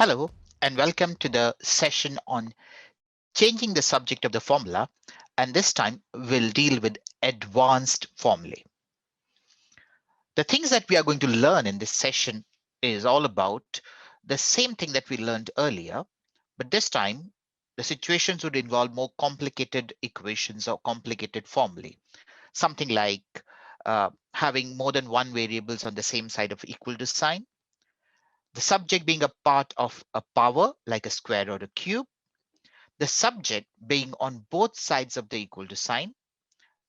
Hello, and welcome to the session on changing the subject of the formula. And this time we'll deal with advanced formulae. The things that we are going to learn in this session is all about the same thing that we learned earlier, but this time the situations would involve more complicated equations or complicated formulae. Something like having more than one variables on the same side of equal to sign, the subject being a part of a power like a square or a cube, the subject being on both sides of the equal to sign,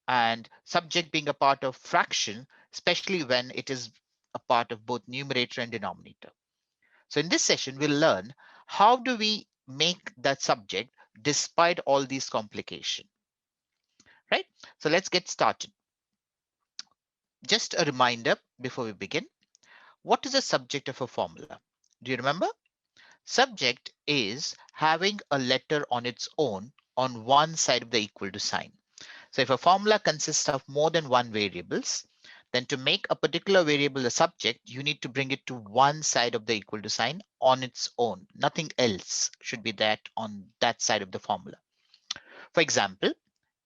and subject being a part of fraction, especially when it is a part of both numerator and denominator. So in this session, we'll learn how do we make that subject despite all these complications, right? So let's get started. Just a reminder before we begin, what is the subject of a formula? Do you remember? Subject is having a letter on its own on one side of the equal to sign. So if a formula consists of more than one variables, then to make a particular variable a subject, you need to bring it to one side of the equal to sign on its own. Nothing else should be that on that side of the formula. For example,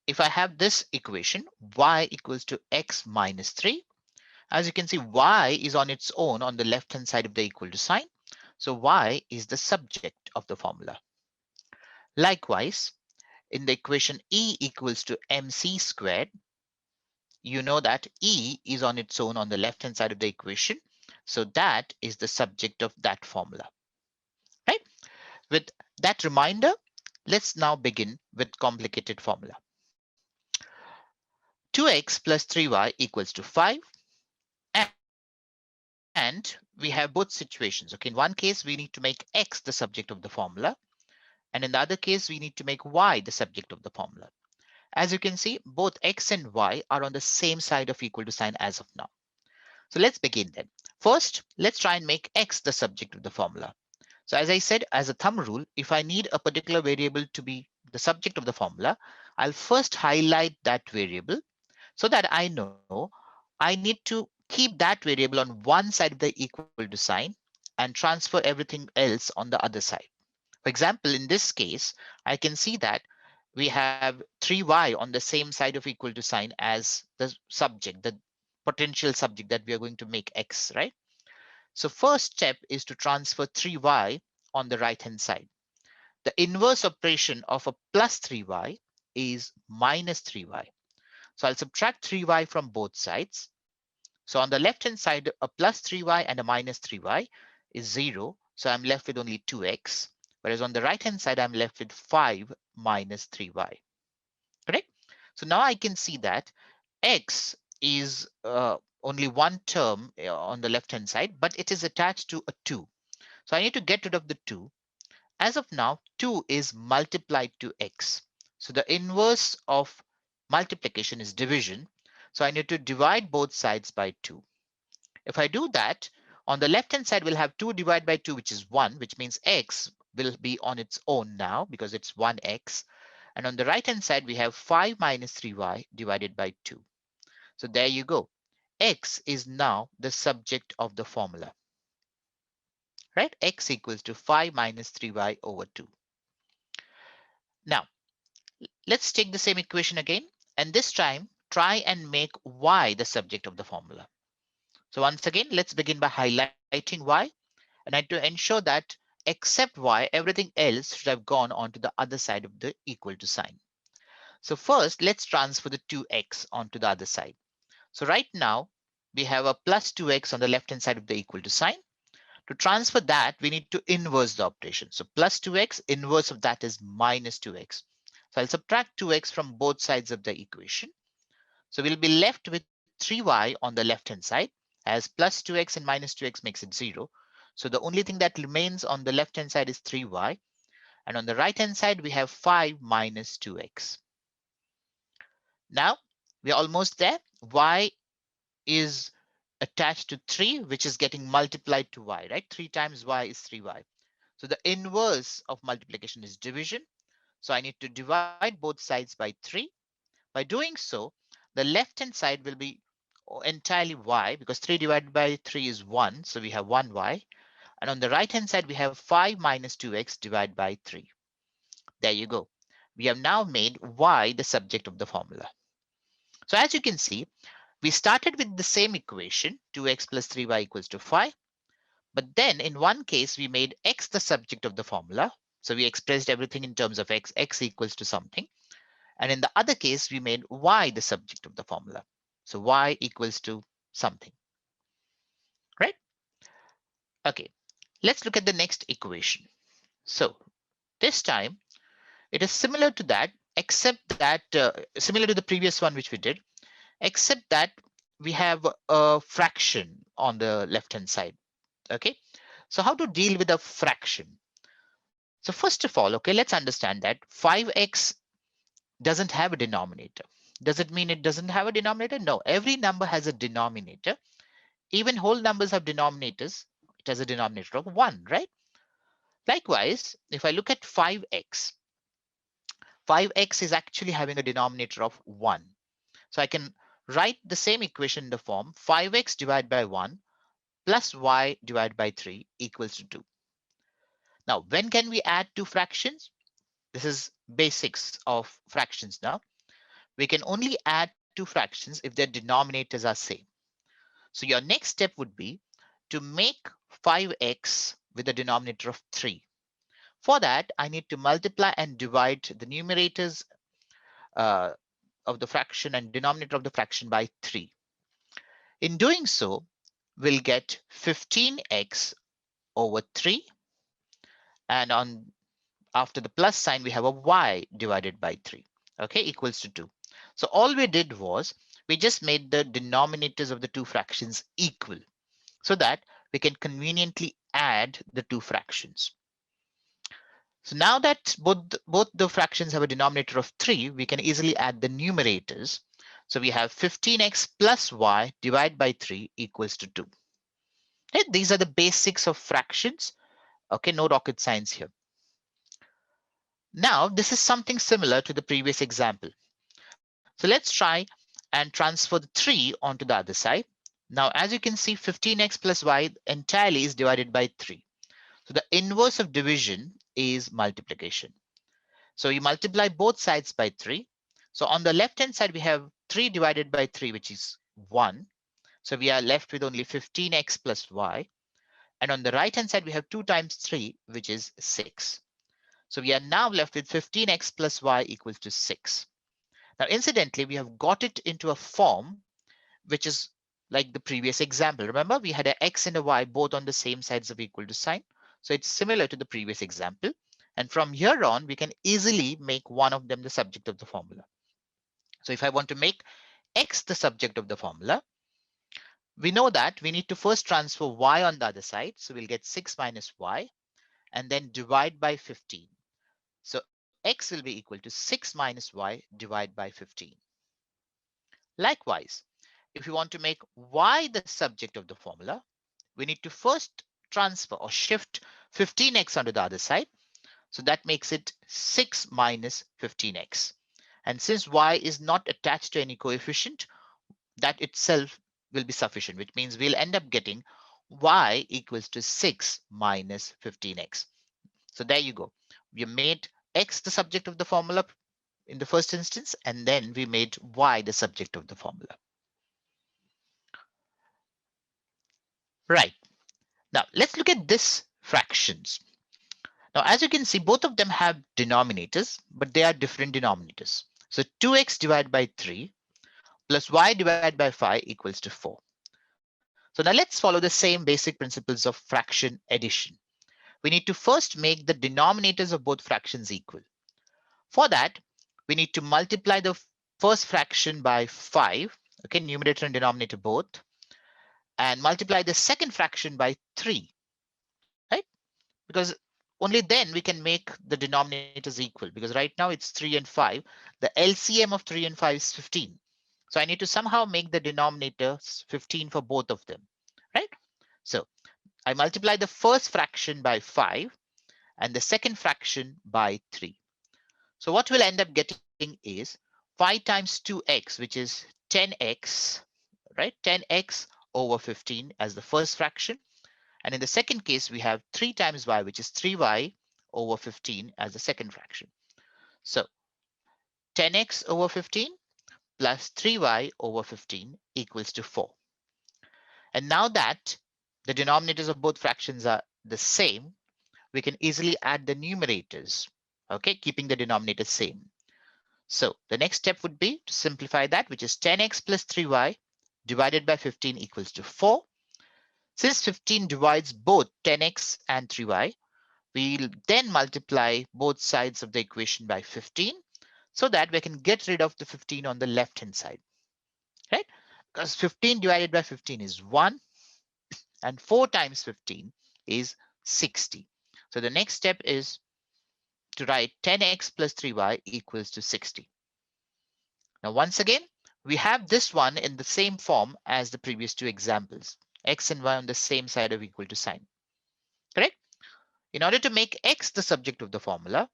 if I have this equation, y equals to x minus 3, as you can see, y is on its own on the left hand side of the equal to sign. So y is the subject of the formula. Likewise, in the equation E equals to mc squared, you know that E is on its own on the left hand side of the equation. So that is the subject of that formula, right? With that reminder, let's now begin with complicated formula. 2x plus 3y equals to 5. And we have both situations. Okay, in one case, we need to make x the subject of the formula. And in the other case, we need to make y the subject of the formula. As you can see, both x and y are on the same side of equal to sign as of now. So let's begin then. First, let's try and make x the subject of the formula. So as I said, as a thumb rule, if I need a particular variable to be the subject of the formula, I'll first highlight that variable so that I know I need to keep that variable on one side of the equal to sign and transfer everything else on the other side. For example, in this case, I can see that we have 3y on the same side of equal to sign as the subject, the potential subject that we are going to make x, right? So first step is to transfer 3y on the right hand side. The inverse operation of a plus 3y is minus 3y. So I'll subtract 3y from both sides. So on the left hand side, a plus 3y and a minus 3y is 0. So I'm left with only 2x. Whereas on the right hand side, I'm left with 5 minus 3y. Correct? So now I can see that x is only one term on the left hand side, but it is attached to a 2. So I need to get rid of the 2. As of now, 2 is multiplied to x. So the inverse of multiplication is division. So I need to divide both sides by 2. If I do that, on the left hand side, we'll have 2 divided by 2, which is 1, which means x will be on its own now because it's 1x. And on the right hand side, we have 5 minus 3y divided by 2. So there you go. X is now the subject of the formula, right? X equals to 5 minus 3y over 2. Now, let's take the same equation again, and this time try and make y the subject of the formula. So once again, let's begin by highlighting y, and I had to ensure that except y, everything else should have gone onto the other side of the equal to sign. So first, let's transfer the 2x onto the other side. So right now, we have a plus 2x on the left-hand side of the equal to sign. To transfer that, we need to inverse the operation. So plus 2x, inverse of that is minus 2x. So I'll subtract 2x from both sides of the equation. So we'll be left with 3y on the left-hand side, as plus 2x and minus 2x makes it 0. So the only thing that remains on the left-hand side is 3y. And on the right-hand side, we have 5 minus 2x. Now, we're almost there. Y is attached to 3, which is getting multiplied to y, right? 3 times y is 3y. So the inverse of multiplication is division. So I need to divide both sides by 3. By doing so, the left-hand side will be entirely y because 3 divided by 3 is 1. So we have 1y. And on the right hand side, we have 5 minus 2x divided by 3. There you go. We have now made y the subject of the formula. So as you can see, we started with the same equation, 2x plus 3y equals to 5. But then in one case, we made x the subject of the formula. So we expressed everything in terms of x equals to something. And in the other case, we made y the subject of the formula. So y equals to something, right? Okay, let's look at the next equation. So this time it is similar to that, except that similar to the previous one which we did, except that we have a fraction on the left hand side. Okay, so how to deal with a fraction? So first of all, okay, let's understand that 5x doesn't have a denominator. Does it mean it doesn't have a denominator? No, every number has a denominator. Even whole numbers have denominators. It has a denominator of 1, right? Likewise, if I look at 5x, 5x is actually having a denominator of 1. So I can write the same equation in the form 5x divided by 1 plus y divided by 3 equals to 2. Now, when can we add two fractions? This is basics of fractions now. We can only add two fractions if their denominators are same. So your next step would be to make 5x with a denominator of 3. For that, I need to multiply and divide the numerators uh, of the fraction and denominator of the fraction by 3. In doing so, we'll get 15x over 3. And on after the plus sign, we have a y divided by 3, okay, equals to 2. So all we did was we just made the denominators of the two fractions equal so that we can conveniently add the two fractions. So now that both the fractions have a denominator of 3, we can easily add the numerators. So we have 15x plus y divided by 3 equals to 2. Okay, these are the basics of fractions. Okay, no rocket science here. Now, this is something similar to the previous example. So let's try and transfer the 3 onto the other side. Now, as you can see, 15x plus y entirely is divided by 3. So the inverse of division is multiplication. So you multiply both sides by 3. So on the left hand side, we have 3 divided by 3, which is 1. So we are left with only 15x plus y. And on the right hand side, we have 2 times 3, which is 6. So we are now left with 15x plus y equals to 6. Now, incidentally, we have got it into a form which is like the previous example. Remember, we had an x and a y both on the same sides of equal to sign. So it's similar to the previous example. And from here on, we can easily make one of them the subject of the formula. So if I want to make x the subject of the formula, we know that we need to first transfer y on the other side. So we'll get 6 minus y and then divide by 15. So x will be equal to 6 minus y divided by 15. Likewise, if we want to make y the subject of the formula, we need to first transfer or shift 15x onto the other side. So that makes it 6 minus 15x. And since y is not attached to any coefficient, that itself will be sufficient, which means we'll end up getting y equals to 6 minus 15x. So there you go. We made x the subject of the formula in the first instance, and then we made y the subject of the formula. Right. Now let's look at this fractions. Now, as you can see, both of them have denominators, but they are different denominators. So 2x divided by 3 plus y divided by 5 equals to 4. So now let's follow the same basic principles of fraction addition. We need to first make the denominators of both fractions equal. For that, we need to multiply the first fraction by 5, okay, numerator and denominator both, and multiply the second fraction by 3, right? Because only then we can make the denominators equal, because right now it's 3 and 5. The LCM of 3 and 5 is 15. So I need to somehow make the denominators 15 for both of them, right? So I multiply the first fraction by 5 and the second fraction by 3. So what we'll end up getting is 5 times 2x, which is 10x, right? 10x over 15 as the first fraction. And in the second case, we have 3 times y, which is 3y over 15 as the second fraction. So 10x over 15 plus 3y over 15 equals to 4. And now that the denominators of both fractions are the same, we can easily add the numerators, okay, keeping the denominator same. So the next step would be to simplify that, which is 10x plus 3y divided by 15 equals to 4. Since 15 divides both 10x and 3y, we'll then multiply both sides of the equation by 15 so that we can get rid of the 15 on the left hand side, right? Because 15 divided by 15 is 1 and 4 times 15 is 60. So the next step is to write 10x plus 3y equals to 60. Now, once again, we have this one in the same form as the previous two examples, x and y on the same side of equal to sign, correct? In order to make x the subject of the formula,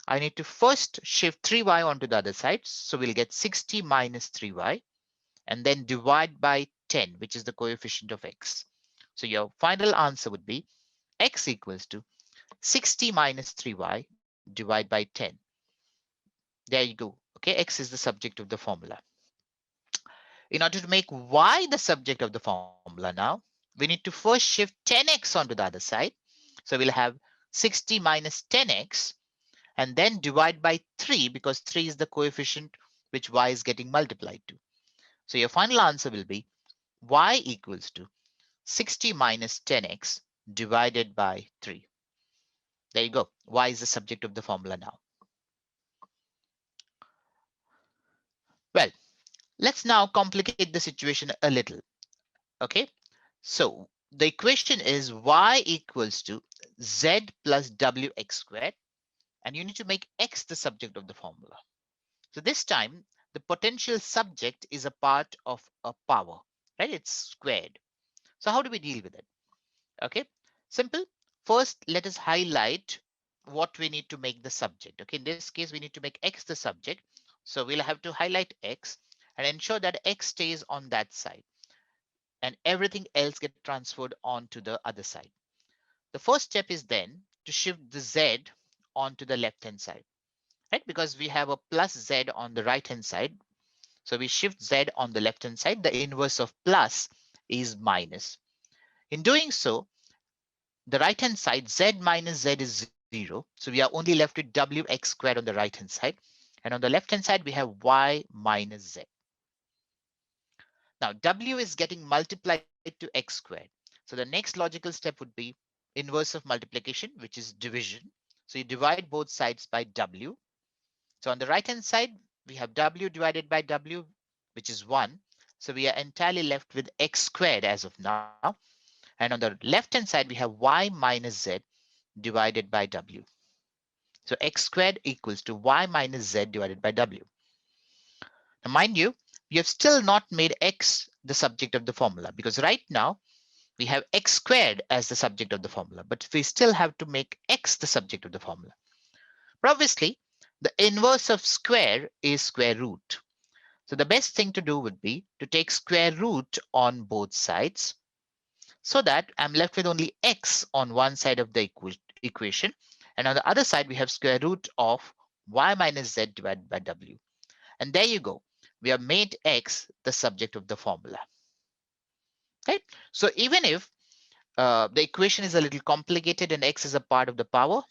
I need to first shift 3y onto the other side. So we'll get 60 minus 3y and then divide by 10, which is the coefficient of x. So your final answer would be x equals to 60 minus 3y divided by 10. There you go. Okay, x is the subject of the formula. In order to make y the subject of the formula now, we need to first shift 10x onto the other side. So we'll have 60 minus 10x and then divide by 3 because 3 is the coefficient which y is getting multiplied to. So your final answer will be y equals to 60 minus 10x divided by 3. There you go. Y is the subject of the formula now. Well, let's now complicate the situation a little. Okay, so the equation is y equals to z plus wx squared, and you need to make x the subject of the formula. So this time, the potential subject is a part of a power, right? It's squared. So how do we deal with it? Okay, simple. First, let us highlight what we need to make the subject. Okay, in this case, we need to make x the subject. So we'll have to highlight x and ensure that x stays on that side and everything else get transferred onto the other side. The first step is then to shift the z onto the left hand side, right? Because we have a plus z on the right hand side. So we shift z on the left hand side. The inverse of plus is minus. In doing so, the right hand side, z minus z is 0. So we are only left with wx squared on the right hand side. And on the left hand side, we have y minus z. Now w is getting multiplied to x squared. So the next logical step would be inverse of multiplication, which is division. So you divide both sides by w. So on the right hand side, we have w divided by w, which is 1. So we are entirely left with x squared as of now. And on the left hand side, we have y minus z divided by w. So x squared equals to y minus z divided by w. Now, mind you, we have still not made x the subject of the formula because right now we have x squared as the subject of the formula, but we still have to make x the subject of the formula. But obviously, the inverse of square is square root. So the best thing to do would be to take square root on both sides so that I'm left with only x on one side of the equation. And on the other side, we have square root of y minus z divided by w. And there you go. We have made x the subject of the formula. Right? So even if the equation is a little complicated and x is a part of the power,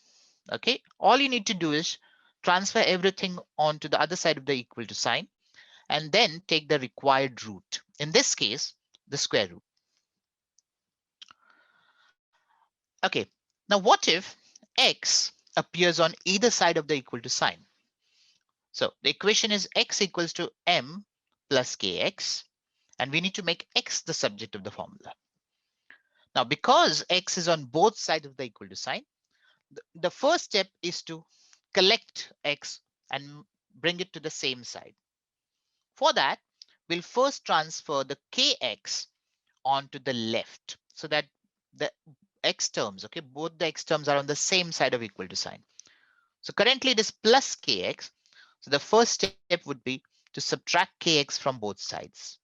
okay, all you need to do is transfer everything onto the other side of the equal to sign and then take the required root. In this case, the square root. Okay, now what if x appears on either side of the equal to sign? So the equation is x equals to m plus kx, and we need to make x the subject of the formula. Now, because x is on both sides of the equal to sign, the first step is to collect x and bring it to the same side. For that, we'll first transfer the kx onto the left so that the x terms, okay, both the x terms are on the same side of equal to sign. So currently it is plus kx. So the first step would be to subtract kx from both sides.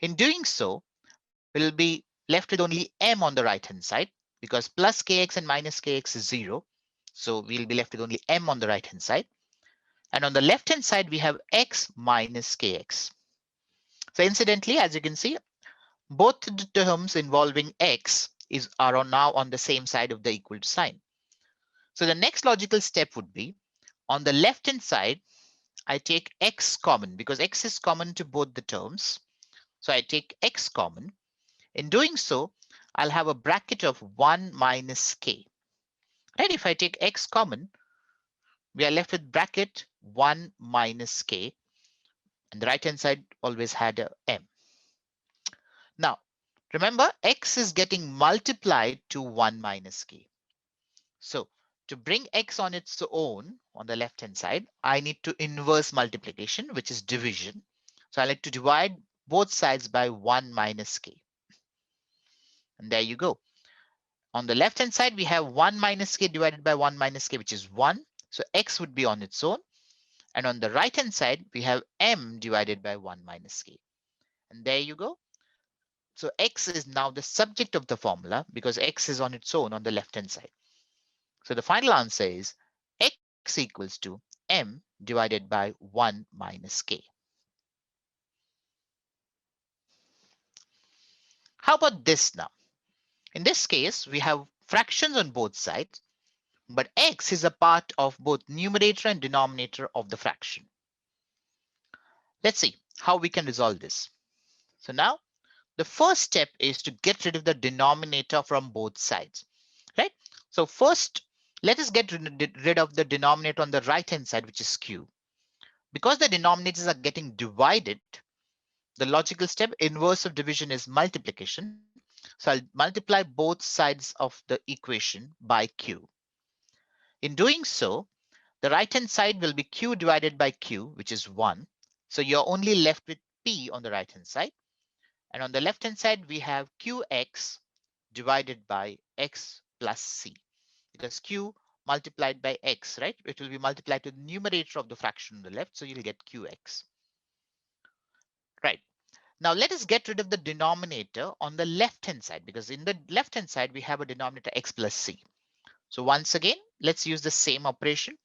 In doing so, we'll be left with only m on the right hand side because plus kx and minus kx is 0. So we'll be left with only m on the right hand side. And on the left hand side, we have x minus kx. So incidentally, as you can see, both the terms involving x are now on the same side of the equal to sign. So the next logical step would be on the left hand side, I take x common because x is common to both the terms. So I take x common. In doing so, I'll have a bracket of 1 minus k. Right? If I take x common, we are left with bracket 1 minus k. And the right hand side always had a m. Now, remember, x is getting multiplied to 1 minus k. So to bring x on its own on the left hand side, I need to inverse multiplication, which is division. So I like to divide both sides by 1 minus k. And there you go. On the left hand side, we have 1 minus k divided by 1 minus k, which is 1. So x would be on its own. And on the right hand side, we have m divided by 1 minus k. And there you go. So x is now the subject of the formula because x is on its own on the left hand side. So the final answer is x equals to m divided by 1 minus k. How about this now? In this case, we have fractions on both sides, but x is a part of both numerator and denominator of the fraction. Let's see how we can resolve this. So now the first step is to get rid of the denominator from both sides, right? So first, let us get rid of the denominator on the right hand side, which is q. Because the denominators are getting divided, the logical step inverse of division is multiplication. So I'll multiply both sides of the equation by q. In doing so, the right hand side will be q divided by q, which is 1. So you're only left with p on the right hand side. And on the left hand side, we have qx divided by x plus c. Because q multiplied by x, right? It will be multiplied to the numerator of the fraction on the left. So you'll get qx. Right. Now let us get rid of the denominator on the left hand side because in the left hand side we have a denominator x plus c. So once again, let's use the same operation.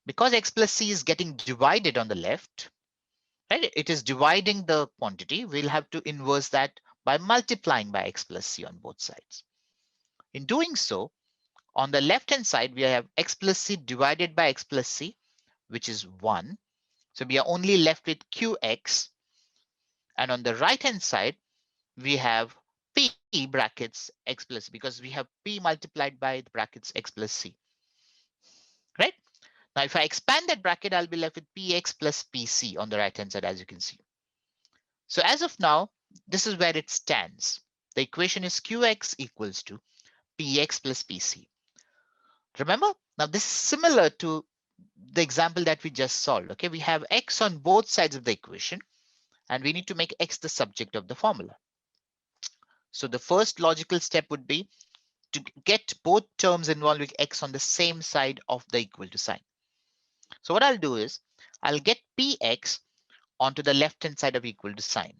Because x plus c is getting divided on the left, right? It is dividing the quantity. We'll have to inverse that by multiplying by x plus c on both sides. In doing so, on the left hand side, we have x plus c divided by x plus c, which is 1. So we are only left with qx. And on the right hand side, we have p brackets x plus because we have p multiplied by the brackets x plus c, right? Now, if I expand that bracket, I'll be left with px plus pc on the right hand side, as you can see. So as of now, this is where it stands. The equation is qx equals to px plus pc. Remember, now this is similar to the example that we just solved. Okay, we have x on both sides of the equation, and we need to make x the subject of the formula. So the first logical step would be to get both terms involving x on the same side of the equal to sign. So what I'll do is I'll get px onto the left hand side of equal to sign.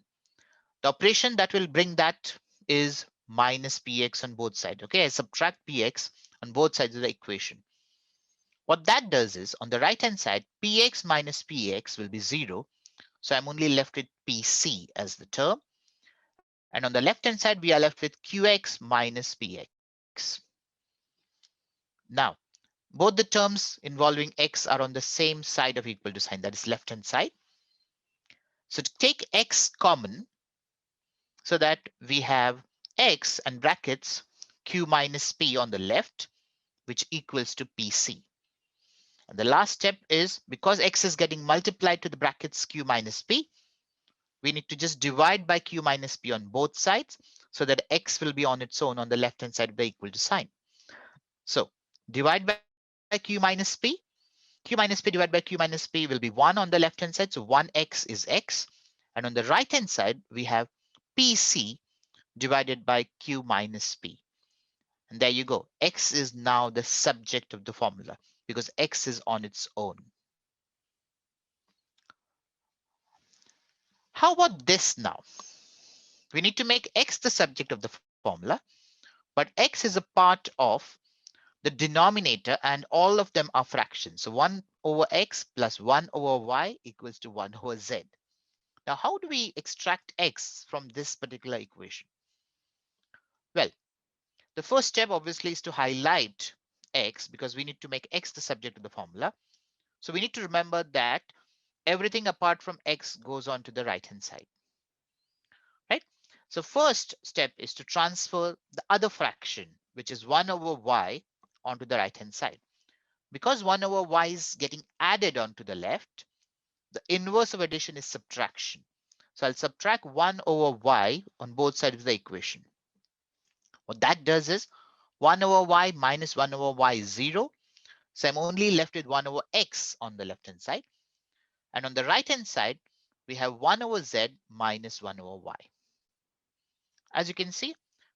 The operation that will bring that is minus px on both sides. Okay, I subtract px on both sides of the equation. What that does is on the right hand side, px minus px will be 0. So I'm only left with pc as the term. And on the left hand side, we are left with qx minus px. Now, both the terms involving x are on the same side of equal to sign, that is left hand side. So to take x common, so that we have x and brackets q minus p on the left, which equals to pc. And the last step is because x is getting multiplied to the brackets q minus p, we need to just divide by q minus p on both sides so that x will be on its own on the left hand side of the equal to sign. So divide by q minus p. Q minus p divided by q minus p will be 1 on the left hand side. So 1x is x. And on the right hand side, we have pc divided by q minus p. And there you go. X is now the subject of the formula because x is on its own. How about this now? We need to make x the subject of the formula. formula, but x is a part of the denominator and all of them are fractions. So 1 over x plus 1 over y equals to 1 over z. Now, how do we extract x from this particular equation? Well, the first step obviously is to highlight x because we need to make x the subject of the formula. So we need to remember that everything apart from x goes on to the right hand side, right? So first step is to transfer the other fraction, which is 1 over y, onto the right hand side. Because 1 over y is getting added onto the left, the inverse of addition is subtraction. So I'll subtract 1 over y on both sides of the equation. What that does is 1 over y minus 1 over y is 0. So I'm only left with 1 over x on the left hand side. And on the right hand side, we have 1 over z minus 1 over y. As you can see,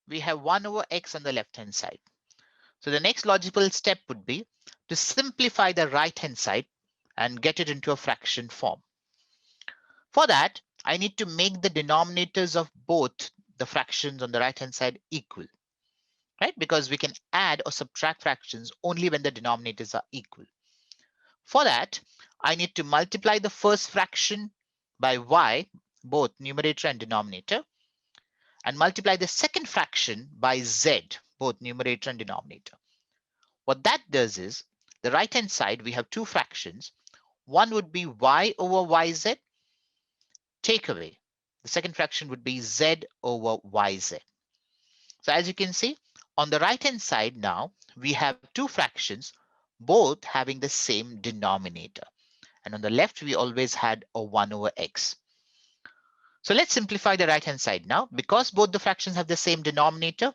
we have 1 over x on the left hand side. So the next logical step would be to simplify the right hand side and get it into a fraction form. For that, I need to make the denominators of both the fractions on the right hand side equal, right? Because we can add or subtract fractions only when the denominators are equal. For that, I need to multiply the first fraction by y, both numerator and denominator, and multiply the second fraction by z, both numerator and denominator. What that does is, the right hand side, we have two fractions. One would be y over yz, take away. The second fraction would be z over yz. So as you can see, on the right hand side now, we have two fractions, both having the same denominator. And on the left, we always had a 1 over x. So let's simplify the right hand side now. Because both the fractions have the same denominator,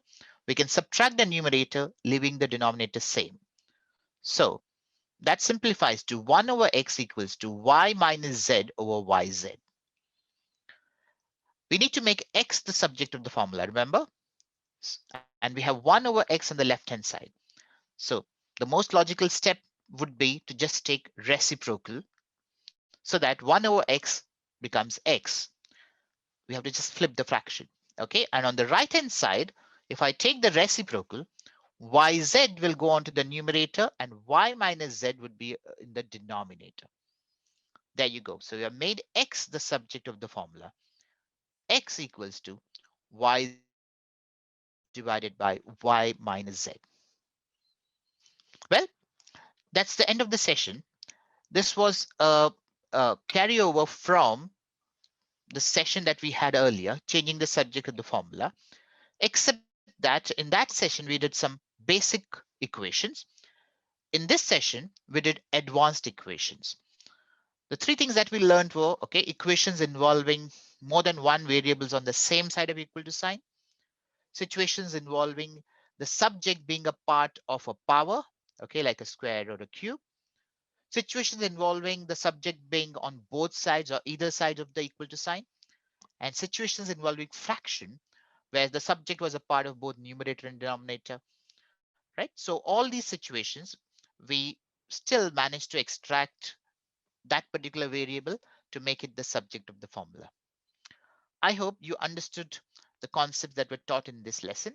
we can subtract the numerator, leaving the denominator same. So that simplifies to 1 over x equals to y minus z over yz. We need to make x the subject of the formula, remember? And we have 1 over x on the left hand side. So the most logical step would be to just take reciprocal so that 1 over x becomes x. We have to just flip the fraction. Okay, and on the right hand side, if I take the reciprocal, yz will go on to the numerator and y minus z would be in the denominator. There you go. So we have made x the subject of the formula. X equals to yz divided by y minus z. Well, that's the end of the session. This was a carryover from the session that we had earlier, changing the subject of the formula, except that in that session, we did some basic equations. In this session, we did advanced equations. The three things that we learned were, okay, equations involving more than one variables on the same side of equal to sign, situations involving the subject being a part of a power, okay, like a square or a cube, situations involving the subject being on both sides or either side of the equal to sign, and situations involving fraction, where the subject was a part of both numerator and denominator, right? So all these situations, we still managed to extract that particular variable to make it the subject of the formula. I hope you understood the concepts that were taught in this lesson.